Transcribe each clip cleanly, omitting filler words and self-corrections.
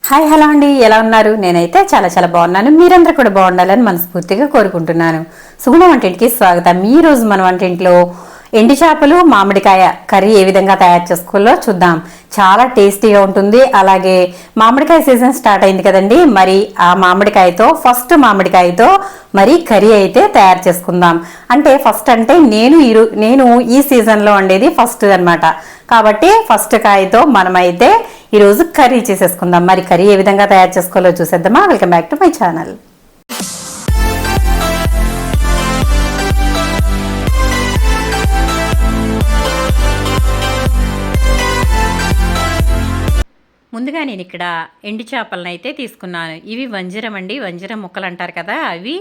Hi hello అండి, ఎలా ఉన్నారు? నేనైతే చాలా చాలా బాగున్నాను. మీరందరూ కూడా బాగుండాలని మనస్ఫూర్తిగా కోరుకుంటున్నాను. సుగుణ వంటింటికి స్వాగతం. ఈ రోజు మన వంటింట్లో ఎండు చేపలు మామిడికాయ కర్రీ ఏ విధంగా తయారు చేసుకోవాలో చూద్దాం. చాలా టేస్టీగా ఉంటుంది. అలాగే మామిడికాయ సీజన్ స్టార్ట్ అయింది కదండి, మరి ఆ మామిడికాయతో ఫస్ట్ మామిడికాయతో మరి కర్రీ అయితే తయారు చేసుకుందాం. అంటే ఫస్ట్ అంటే నేను ఈ సీజన్లో వండేది ఫస్ట్ అనమాట. కాబట్టి ఫస్ట్ కాయతో మనమైతే ఈరోజు కర్రీ చేసేసుకుందాం. మరి కర్రీ ఏ విధంగా తయారు చేసుకోవాలో చూసేద్దామా? Welcome back to my channel. ముందుగా నేను ఇక్కడ ఎండు చేపలను అయితే తీసుకున్నాను. ఇవి వంజరం అండి, వంజరం ముక్కలు అంటారు కదా. అవి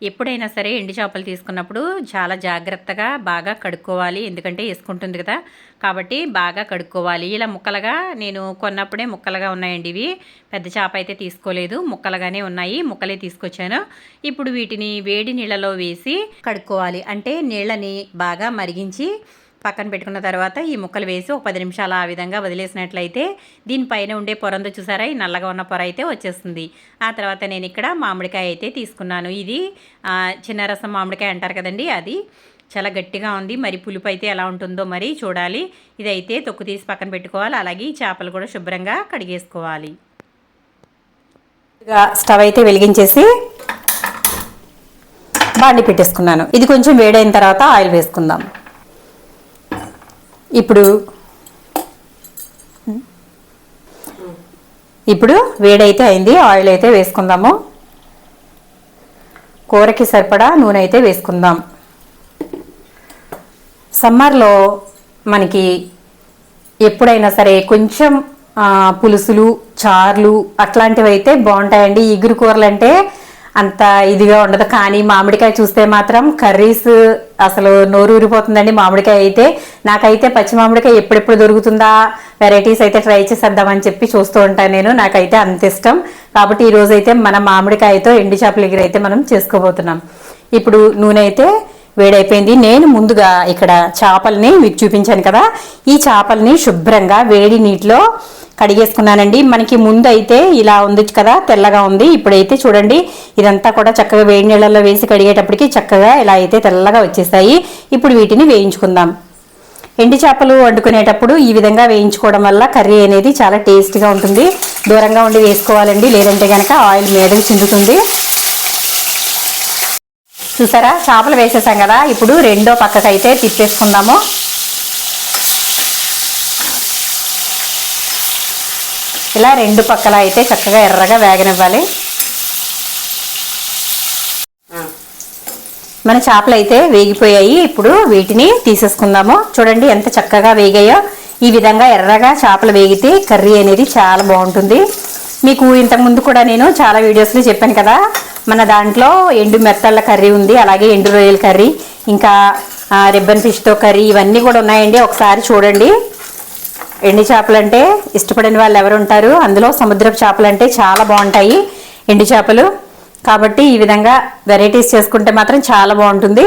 ఎప్పుడైనా సరే ఎండు చేపలు తీసుకున్నప్పుడు చాలా జాగ్రత్తగా బాగా కడుక్కోవాలి, ఎందుకంటే వేసుకుంటుంది కదా, కాబట్టి బాగా కడుక్కోవాలి. ఇలా ముక్కలుగా నేను కొన్నప్పుడే ముక్కలుగా ఉన్నాయండి. ఇవి పెద్ద చేప అయితే తీసుకోలేదు, ముక్కలుగానే ఉన్నాయి, ముక్కలే తీసుకొచ్చాను. ఇప్పుడు వీటిని వేడి నీళ్ళలో వేసి కడుక్కోవాలి. అంటే నీళ్ళని బాగా మరిగించి పక్కన పెట్టుకున్న తర్వాత ఈ ముక్కలు వేసి ఒక 10 నిమిషాలు ఆ విధంగా వదిలేసినట్లయితే దీనిపైన ఉండే పొరంతో చూసారా, ఈ నల్లగా ఉన్న పొర అయితే వచ్చేస్తుంది. ఆ తర్వాత నేను ఇక్కడ మామిడికాయ అయితే తీసుకున్నాను. ఇది చిన్న రసం మామిడికాయ అంటారు కదండి, అది చాలా గట్టిగా ఉంది. మరి పులుపు అయితే ఎలా ఉంటుందో మరి చూడాలి. ఇదైతే తొక్కు తీసి పక్కన పెట్టుకోవాలి. అలాగే ఈ చేపలు కూడా శుభ్రంగా కడిగేసుకోవాలి. స్టవ్ అయితే వెలిగించేసి బాండి పెట్టేసుకున్నాను. ఇది కొంచెం వేడైన తర్వాత ఆయిల్ వేసుకుందాం. ఇప్పుడు వేడైతే అయింది, ఆయిల్ అయితే వేసుకుందాము. కూరకి సరిపడా నూనె అయితే వేసుకుందాం. సమ్మర్లో మనకి ఎప్పుడైనా సరే కొంచెం పులుసులు, చార్లు అట్లాంటివి అయితే బాగుంటాయండి. ఇగురు కూరలు అంటే అంత ఇదిగా ఉండదు, కానీ మామిడికాయ చూస్తే మాత్రం కర్రీస్ అసలు నోరు ఊరిపోతుందండి. మామిడికాయ అయితే నాకైతే పచ్చి మామిడికాయ ఎప్పుడెప్పుడు దొరుకుతుందా, వెరైటీస్ అయితే ట్రై చేసేద్దామని చెప్పి చూస్తూ ఉంటాను నేను. నాకైతే అంత ఇష్టం. కాబట్టి ఈరోజు అయితే మన మామిడికాయతో ఎండు చేపల ఎగురు అయితే మనం చేసుకోబోతున్నాం. ఇప్పుడు నూనె అయితే వేడైపోయింది. నేను ముందుగా ఇక్కడ చేపల్ని మీకు చూపించాను కదా, ఈ చేపల్ని శుభ్రంగా వేడి నీటిలో కడిగేసుకున్నానండి. మనకి ముందు అయితే ఇలా ఉంది కదా, తెల్లగా ఉంది. ఇప్పుడైతే చూడండి, ఇదంతా కూడా చక్కగా వేడి నీళ్ళల్లో వేసి కడిగేటప్పటికి చక్కగా ఇలా అయితే తెల్లగా వచ్చేసాయి. ఇప్పుడు వీటిని వేయించుకుందాం. ఎండు చేపలు వండుకునేటప్పుడు ఈ విధంగా వేయించుకోవడం వల్ల కర్రీ అనేది చాలా టేస్టీగా ఉంటుంది. దూరంగా ఉండి వేసుకోవాలండి, లేదంటే కనుక ఆయిల్ మీదకి చిందుతుంది. చూసారా, చేపలు వేసేసాం కదా. ఇప్పుడు రెండో పక్కకైతే తిప్పేసుకుందాము. ఇలా రెండు పక్కల అయితే చక్కగా ఎర్రగా వేగనివ్వాలి. మన చేపలు అయితే వేగిపోయాయి. ఇప్పుడు వీటిని తీసేసుకుందాము. చూడండి ఎంత చక్కగా వేగాయో. ఈ విధంగా ఎర్రగా చేపలు వేగితే కర్రీ అనేది చాలా బాగుంటుంది. మీకు ఇంతకుముందు కూడా నేను చాలా వీడియోస్లో చెప్పాను కదా, మన దాంట్లో ఎండు మెత్తళ్ళ కర్రీ ఉంది, అలాగే ఎండు రొయ్యల కర్రీ, ఇంకా రిబ్బన్ ఫిష్తో కర్రీ, ఇవన్నీ కూడా ఉన్నాయండి. ఒకసారి చూడండి. ఎండు చేపలు అంటే ఇష్టపడిన వాళ్ళు ఎవరు ఉంటారు? అందులో సముద్రపు చేపలు అంటే చాలా బాగుంటాయి ఎండు చేపలు. కాబట్టి ఈ విధంగా వెరైటీస్ చేసుకుంటే మాత్రం చాలా బాగుంటుంది.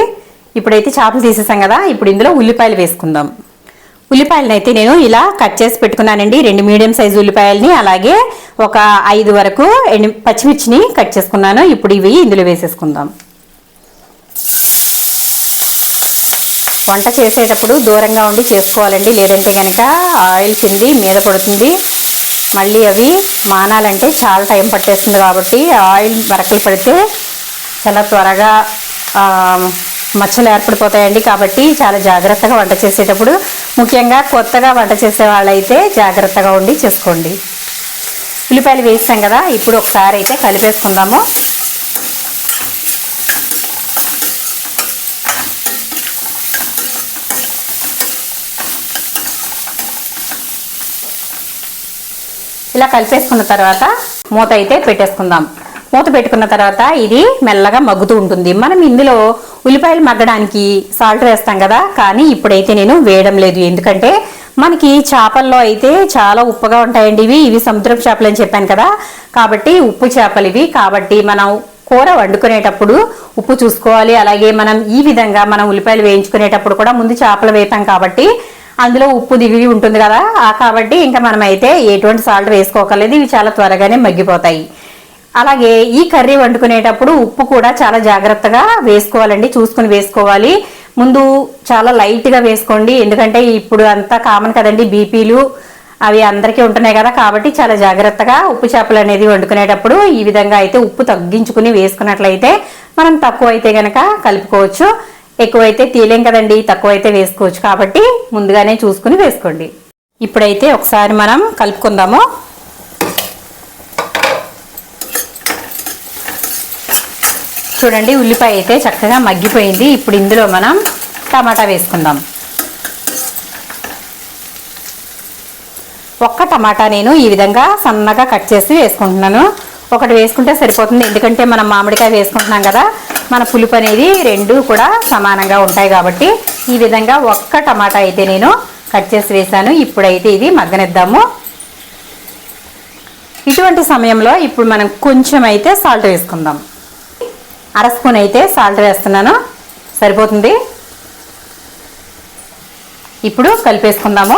ఇప్పుడైతే చేపలు తీసేసాం కదా, ఇప్పుడు ఇందులో ఉల్లిపాయలు వేసుకుందాం. ఉల్లిపాయలను అయితే నేను ఇలా కట్ చేసి పెట్టుకున్నానండి. 2 మీడియం సైజు ఉల్లిపాయలని, అలాగే ఒక 5 వరకు పచ్చిమిర్చిని కట్ చేసుకున్నాను. ఇప్పుడు ఇవి ఇందులో వేసేసుకుందాం. వంట చేసేటప్పుడు దూరంగా ఉండి చేసుకోవాలండి, లేదంటే కనుక ఆయిల్ కింది మీద పడుతుంది. మళ్ళీ అవి మానాలంటే చాలా టైం పట్టేస్తుంది. కాబట్టి ఆయిల్ మరకలు పడితే చాలా త్వరగా మచ్చలు ఏర్పడిపోతాయండి. కాబట్టి చాలా జాగ్రత్తగా వంట చేసేటప్పుడు, ముఖ్యంగా కొత్తగా వంట చేసే వాళ్ళైతే జాగ్రత్తగా ఉండి చేసుకోండి. ఉల్లిపాయలు వేస్తాం కదా, ఇప్పుడు ఒకసారి అయితే కలిపేసుకుందాము. ఇలా కలిపేసుకున్న తర్వాత మూత అయితే పెట్టేసుకుందాం. మూత పెట్టుకున్న తర్వాత ఇది మెల్లగా మగ్గుతూ ఉంటుంది. మనం ఇందులో ఉల్లిపాయలు మగ్గడానికి సాల్ట్ వేస్తాం కదా, కానీ ఇప్పుడైతే నేను వేయడం లేదు. ఎందుకంటే మనకి చేపల్లో అయితే చాలా ఉప్పుగా ఉంటాయండి. ఇవి సముద్రపు చేపలు అని చెప్పాను కదా, కాబట్టి ఉప్పు చేపలు ఇవి. కాబట్టి మనం కూర వండుకునేటప్పుడు ఉప్పు చూసుకోవాలి. అలాగే మనం ఈ విధంగా మనం ఉల్లిపాయలు వేయించుకునేటప్పుడు కూడా ముందు చేపలు వేపాం కాబట్టి అందులో ఉప్పు దిగి ఉంటుంది కదా, కాబట్టి ఇంకా మనమైతే ఎటువంటి సాల్ట్ వేసుకోకర్లేదు, ఇవి చాలా త్వరగానే మగ్గిపోతాయి. అలాగే ఈ కర్రీ వండుకునేటప్పుడు ఉప్పు కూడా చాలా జాగ్రత్తగా వేసుకోవాలండి, చూసుకుని వేసుకోవాలి. ముందు చాలా లైట్గా వేసుకోండి, ఎందుకంటే ఇప్పుడు అంతా కామన్ కదండి బీపీలు అవి అందరికీ ఉంటున్నాయి కదా, కాబట్టి చాలా జాగ్రత్తగా ఉప్పు చేపలు అనేది వండుకునేటప్పుడు ఈ విధంగా అయితే ఉప్పు తగ్గించుకుని వేసుకున్నట్లయితే మనం తక్కువ అయితే గనక కలుపుకోవచ్చు, ఎక్కువైతే తీలేం కదండి, తక్కువైతే వేసుకోవచ్చు, కాబట్టి ముందుగానే చూసుకుని వేసుకోండి. ఇప్పుడైతే ఒకసారి మనం కలుపుకుందాము. చూడండి ఉల్లిపాయ అయితే చక్కగా మగ్గిపోయింది. ఇప్పుడు ఇందులో మనం టమాటా వేసుకుందాం. ఒక్క టమాటా నేను ఈ విధంగా సన్నగా కట్ చేసి వేసుకుంటున్నాను. ఒకటి వేసుకుంటే సరిపోతుంది, ఎందుకంటే మనం మామిడికాయ వేసుకుంటున్నాం కదా, మన పులుపు అనేది రెండు కూడా సమానంగా ఉంటాయి కాబట్టి ఈ విధంగా ఒక్క టమాటా అయితే నేను కట్ చేసి వేసాను. ఇప్పుడైతే ఇది మగ్గనిద్దాము. ఇటువంటి సమయంలో ఇప్పుడు మనం కొంచెం అయితే సాల్ట్ వేసుకుందాం. అర స్పూన్ అయితే సాల్ట్ వేస్తున్నాను, సరిపోతుంది. ఇప్పుడు కలిపేసుకుందాము.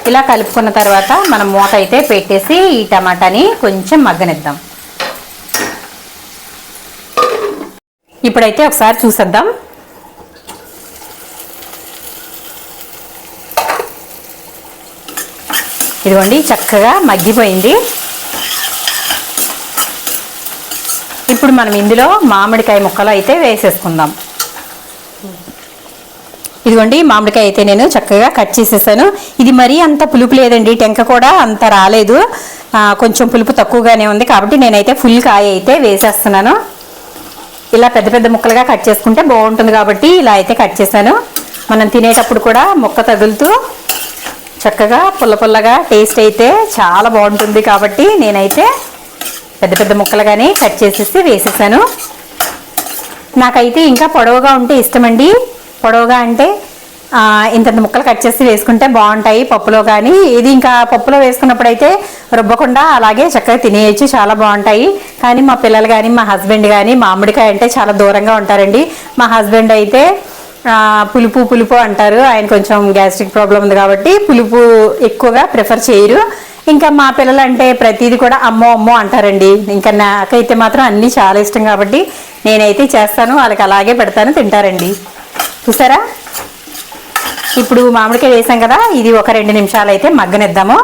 ఇలా కలుపుకున్న తర్వాత మనం మూత అయితే పెట్టేసి ఈ టమాటాని కొంచెం మగ్గనిద్దాం. ఇప్పుడైతే ఒకసారి చూసేద్దాం. ఇదిగోండి చక్కగా మగ్గిపోయింది. ఇప్పుడు మనం ఇందులో మామిడికాయ ముక్కలు అయితే వేసేసుకుందాం. ఇదిగోండి మామిడికాయ అయితే నేను చక్కగా కట్ చేసేసాను. ఇది మరీ అంత పులుపు లేదండి, టెంక కూడా అంత రాలేదు, కొంచెం పులుపు తక్కువగానే ఉంది, కాబట్టి నేనైతే ఫుల్ కాయ అయితే వేసేస్తున్నాను. ఇలా పెద్ద పెద్ద ముక్కలుగా కట్ చేసుకుంటే బాగుంటుంది కాబట్టి ఇలా అయితే కట్ చేశాను. మనం తినేటప్పుడు కూడా ముక్క తగులుతూ చక్కగా పుల్ల పుల్లగా టేస్ట్ అయితే చాలా బాగుంటుంది, కాబట్టి నేనైతే పెద్ద పెద్ద ముక్కలుగానే కట్ చేసేసి వేసేసాను. నాకైతే ఇంకా పొడవుగా ఉంటే ఇష్టమండి. పొడవుగా అంటే ఇంత ముక్కలు కట్ చేసి వేసుకుంటే బాగుంటాయి పప్పులో, కానీ ఇది ఇంకా పప్పులో వేసుకున్నప్పుడు అయితే రుబ్బకుండా అలాగే చక్కగా తినేయచ్చు, చాలా బాగుంటాయి. కానీ మా పిల్లలు కానీ మా హస్బెండ్ కానీ మామిడికాయ అంటే చాలా దూరంగా ఉంటారండి. మా హస్బెండ్ అయితే పులుపు పులుపు అంటారు, ఆయన కొంచెం గ్యాస్ట్రిక్ ప్రాబ్లం ఉంది కాబట్టి పులుపు ఎక్కువగా ప్రిఫర్ చేయరు. ఇంకా మా పిల్లలు అంటే ప్రతిదీ కూడా అమ్మో అమ్మో అంటారండి. ఇంకా నాకైతే మాత్రం అన్నీ చాలా ఇష్టం కాబట్టి నేనైతే చేస్తాను, వాళ్ళకి అలాగే పెడతాను, తింటారండి. చూసారా, ఇప్పుడు మామిడికాయ వేసాం కదా, ఇది ఒక 2 నిమిషాలు అయితే మగ్గనిద్దాము.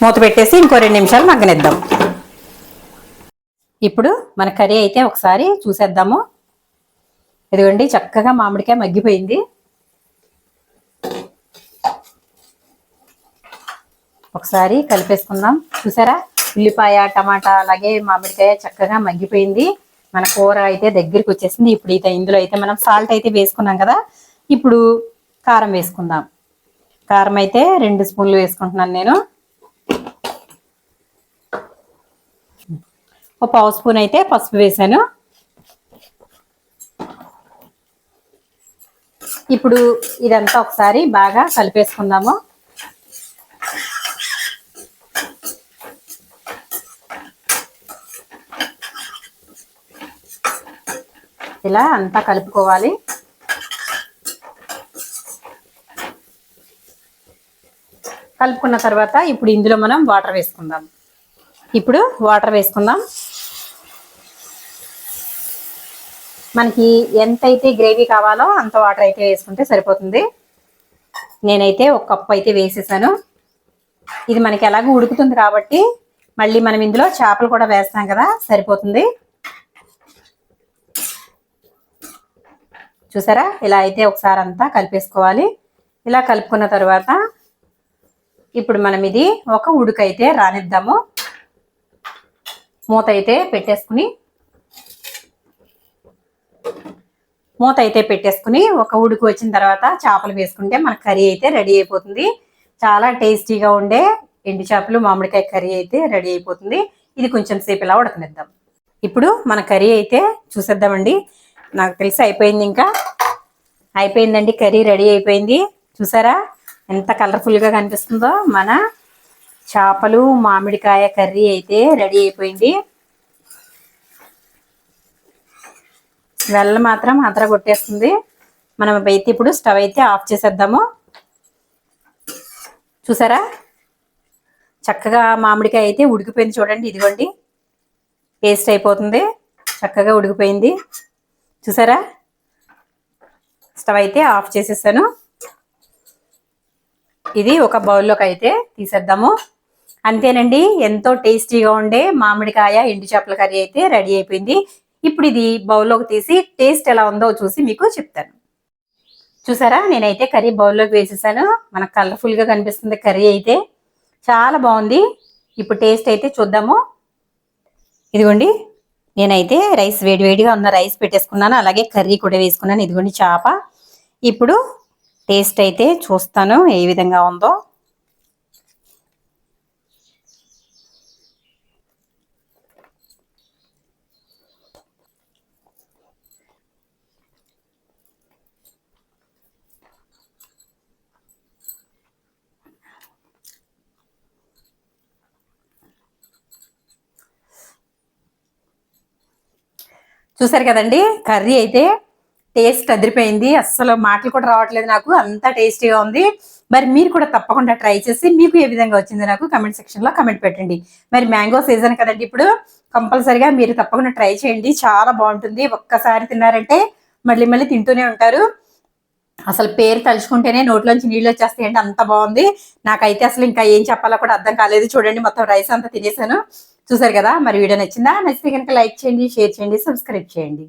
మూత పెట్టేసి ఇంకో 2 నిమిషాలు మగ్గనిద్దాం. ఇప్పుడు మన కర్రీ అయితే ఒకసారి చూసేద్దాము. ఇదిగోండి చక్కగా మామిడికాయ మగ్గిపోయింది. ఒకసారి కలిపేసుకుందాం. చూసారా, ఉల్లిపాయ టమాటా అలాగే మామిడికాయ చక్కగా మగ్గిపోయింది. మన కూర అయితే దగ్గరికి వచ్చేసింది. ఇప్పుడు అయితే ఇందులో అయితే మనం సాల్ట్ అయితే వేసుకున్నాం కదా, ఇప్పుడు కారం వేసుకుందాం. కారం అయితే 2 స్పూన్లు వేసుకుంటున్నాను నేను. ఒక పావు స్పూన్ అయితే పసుపు వేసాను. ఇప్పుడు ఇదంతా ఒకసారి బాగా కలిపేసుకుందాము. ఇలా అంతా కలుపుకోవాలి. కలుపుకున్న తర్వాత ఇప్పుడు ఇందులో మనం వాటర్ వేసుకుందాం. ఇప్పుడు వాటర్ వేసుకుందాం. మనకి ఎంతైతే గ్రేవీ కావాలో అంత వాటర్ అయితే వేసుకుంటే సరిపోతుంది. నేనైతే 1 కప్పు అయితే వేసేసాను. ఇది మనకి ఎలాగో ఉడుకుతుంది కాబట్టి మళ్ళీ మనం ఇందులో చేపలు కూడా వేస్తాం కదా, సరిపోతుంది. చూసారా, ఇలా అయితే ఒకసారి అంతా కలిపేసుకోవాలి. ఇలా కలుపుకున్న తర్వాత ఇప్పుడు మనం ఇది ఒక ఉడుకైతే రానిద్దాము. మూత అయితే పెట్టేసుకుని ఒక ఉడుకు వచ్చిన తర్వాత చేపలు వేసుకుంటే మన కర్రీ అయితే రెడీ అయిపోతుంది. చాలా టేస్టీగా ఉండే ఎండు చేపలు మామిడికాయ కర్రీ అయితే రెడీ అయిపోతుంది. ఇది కొంచెం సేపు ఇలా ఉడకనిద్దాం. ఇప్పుడు మన కర్రీ అయితే చూసేద్దామండి. నాకు తెలిసి అయిపోయింది, ఇంకా అయిపోయిందండి, కర్రీ రెడీ అయిపోయింది. చూసారా ఎంత కలర్ఫుల్గా కనిపిస్తుందో. మన చేపలు మామిడికాయ కర్రీ అయితే రెడీ అయిపోయింది. స్మెల్ మాత్రం అదర కొట్టేస్తుంది. మనం అయితే ఇప్పుడు స్టవ్ అయితే ఆఫ్ చేసేద్దాము. చూసారా చక్కగా మామిడికాయ అయితే ఉడికిపోయింది చూడండి. ఇదిగోండి పేస్ట్ అయిపోతుంది, చక్కగా ఉడికిపోయింది. చూసారా స్టవ్ అయితే ఆఫ్ చేసేసాను. ఇది ఒక బౌల్లోకి అయితే తీసేద్దాము. అంతేనండి, ఎంతో టేస్టీగా ఉండే మామిడికాయ ఎండు చేపల కర్రీ అయితే రెడీ అయిపోయింది. ఇప్పుడు ఇది బౌల్లోకి తీసి టేస్ట్ ఎలా ఉందో చూసి మీకు చెప్తాను. చూసారా నేనైతే కర్రీ బౌల్లోకి వేసేసాను. మనకు కలర్ఫుల్గా కనిపిస్తుంది కర్రీ అయితే, చాలా బాగుంది. ఇప్పుడు టేస్ట్ అయితే చూద్దాము. ఇదిగోండి నేనైతే రైస్ వేడివేడిగా ఉన్న రైస్ పెట్టేసుకున్నాను, అలాగే కర్రీ కూడా వేసుకున్నాను. ఇదిగోండి చేప. ఇప్పుడు టేస్ట్ అయితే చూస్తాను ఏ విధంగా ఉందో. చూసారు కదండి కర్రీ అయితే టేస్ట్ అదిరిపోయింది. అస్సలు మాటలు కూడా రావట్లేదు నాకు, అంత టేస్టీగా ఉంది. మరి మీరు కూడా తప్పకుండా ట్రై చేసి మీకు ఏ విధంగా వచ్చింది నాకు కమెంట్ సెక్షన్ లో కమెంట్ పెట్టండి. మరి మ్యాంగో సీజన్ కదండి ఇప్పుడు, కంపల్సరిగా మీరు తప్పకుండా ట్రై చేయండి, చాలా బాగుంటుంది. ఒక్కసారి తిన్నారంటే మళ్ళీ మళ్ళీ తింటూనే ఉంటారు. అసలు పేరు తలుచుకుంటేనే నోట్లోంచి నీళ్ళు వచ్చేస్తాయండి, అంత బాగుంది. నాకైతే అసలు ఇంకా ఏం చెప్పాలో కూడా అర్థం కాలేదు. చూడండి మొత్తం రైస్ అంతా తినేసాను. చూసారు కదా, మరి వీడియో నచ్చిందా? నచ్చితే కనుక లైక్ చేయండి, షేర్ చేయండి, సబ్స్క్రైబ్ చేయండి.